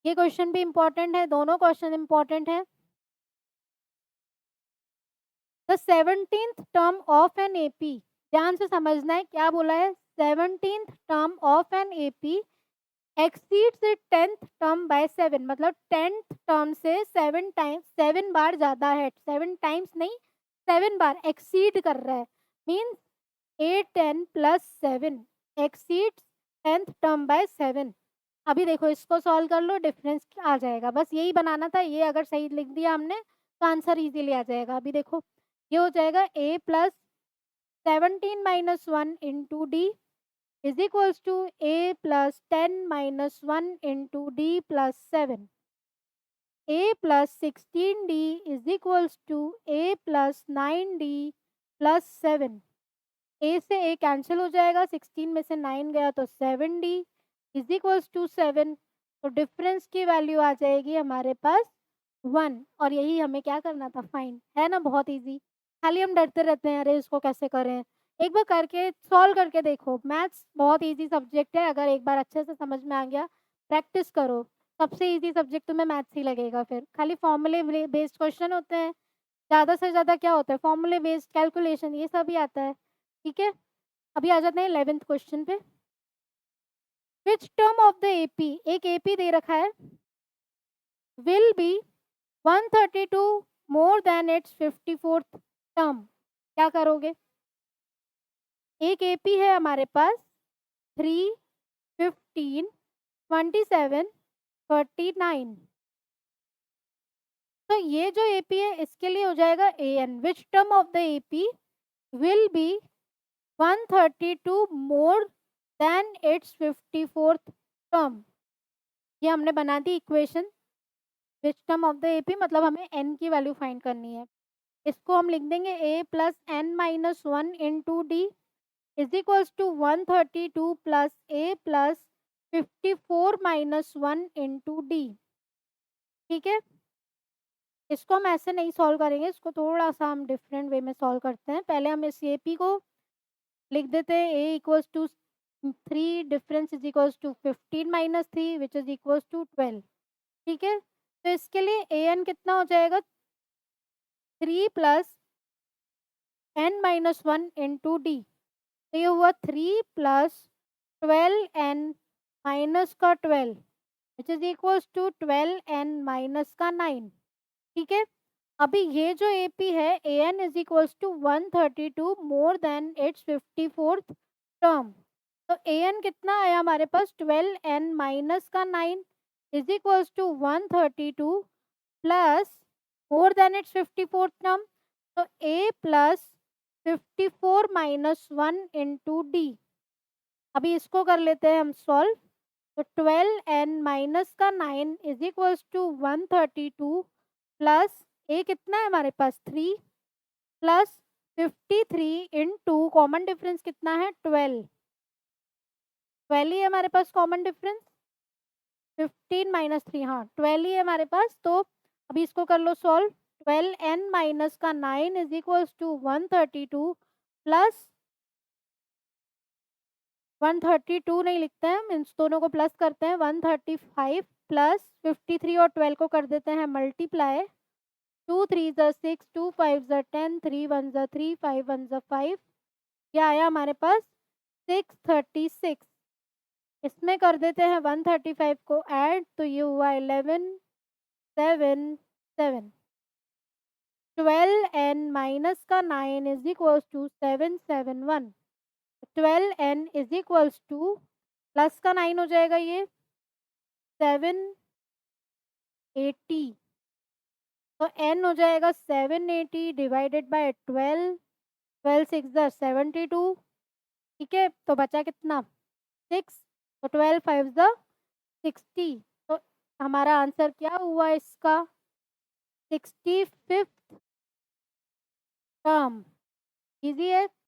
ये क्वेश्चन भी इम्पोर्टेंट है, दोनों क्वेश्चन इम्पोर्टेंट है। The 17th term of an AP, ध्यान से समझना है क्या बोला है। 17th term of an AP exceeds it 10th term by 7, मतलब 10th टर्म से 7 बार ज्यादा है, 7 टाइम्स नहीं, 7 बार एक्सीड कर रहा है। Means 8 10 plus 7 exceeds 10th term by 7। अभी देखो इसको सॉल्व कर लो, डिफरेंस आ जाएगा, बस यही बनाना था। ये अगर सही लिख दिया हमने तो आंसर इजीली आ जाएगा। अभी देखो ये हो जाएगा a plus 17 - 1 into d is equals to a plus 10 - 1 into d plus 7। a plus 16d is equals to a plus 9d plus 7। a से a कैंसिल हो जाएगा, 16 में से 9 गया तो 7d इज इक्वल्स टू 7। तो डिफरेंस की वैल्यू आ जाएगी हमारे पास 1, और यही हमें क्या करना था, फाइंड। है ना, बहुत इजी। खाली हम डरते रहते हैं अरे इसको कैसे करें। एक बार करके सॉल्व करके देखो, मैथ्स बहुत इजी सब्जेक्ट है। अगर एक बार अच्छे से समझ में आ गया, प्रैक्टिस करो, सबसे इजी सब्जेक्ट तुम्हें मैथ्स ही लगेगा। फिर खाली फॉर्मूले बेस्ड क्वेश्चन होते हैं, ज़्यादा से ज़्यादा क्या होता है, फॉर्मूले बेस्ड कैलकुलेशन, ये सब ही आता है। ठीक है, अभी आ जाते हैं 11th क्वेश्चन पे। विच टर्म ऑफ द एपी, एक एपी दे रखा है, will be 132 more than it's 54th term. क्या करोगे। एक एपी है हमारे पास 3 15 27 39। तो ये जो एपी है इसके लिए हो जाएगा a n. Which term of the AP will be 132 more than it's 54th term. ये हमने बना दी equation. Which term of the AP मतलब हमें एन की वैल्यू फाइंड करनी है। इसको हम लिख देंगे a plus n minus 1 into d is equals to 132 plus a plus 54 - 1 into d. ठीक है, इसको हम ऐसे नहीं सॉल्व करेंगे, इसको थोड़ा सा हम डिफरेंट वे में सॉल्व करते हैं। पहले हम इस ए पी को लिख देते हैं a equals to 3, difference is equals to 15 - 3 which is equals to 12। ठीक है, तो इसके लिए ए एन कितना हो जाएगा, 3 plus n minus 1 into d. तो ये हुआ 3 प्लस 12n माइनस का 12 which is equals to 12n minus का 9। ठीक है, अभी ये जो एपी है a n is equals to 132 more than it's 54th term. तो ए एन कितना आया हमारे पास, 12n माइनस का 9 is equals to 132 plus more than it's 54th term. तो a प्लस 54 - 1 इंटू डी। अभी इसको कर लेते हैं हम सॉल्व। तो 12n माइनस का 9 इज इक्वल्स टू 132 प्लस ए कितना है हमारे पास 3 प्लस 53 इंटू कॉमन डिफरेंस कितना है 12। 12 ही है हमारे पास कॉमन डिफरेंस, 15 - 3, हाँ 12 ही है हमारे पास। तो अभी इसको कर लो सॉल्व। 12n माइनस का 9 इज इक्वल्स टू 132 प्लस 132 नहीं लिखते हैं हम, इन दोनों को प्लस करते हैं, 135 प्लस 53 और 12 को कर देते हैं मल्टीप्लाई। 2 3 ज़ा 6, 2 5 ज़ा 10, 3 1 ज़ा 3, 5 1 ज़ा 5। ये आया हमारे पास 636। इसमें कर देते हैं 135 को ऐड, तो ये हुआ 11 7 7। 12n माइनस का 9 is equals to 771। 12n is equals to plus का 9 हो जाएगा ये 780। तो n हो जाएगा 780 डिवाइडेड बाय 12, 12 6 ज़ा 72। ठीक है, तो बचा कितना 6, तो 12 5 ज़ा 60। तो हमारा आंसर क्या हुआ इसका, 65th टर्म। इजी है,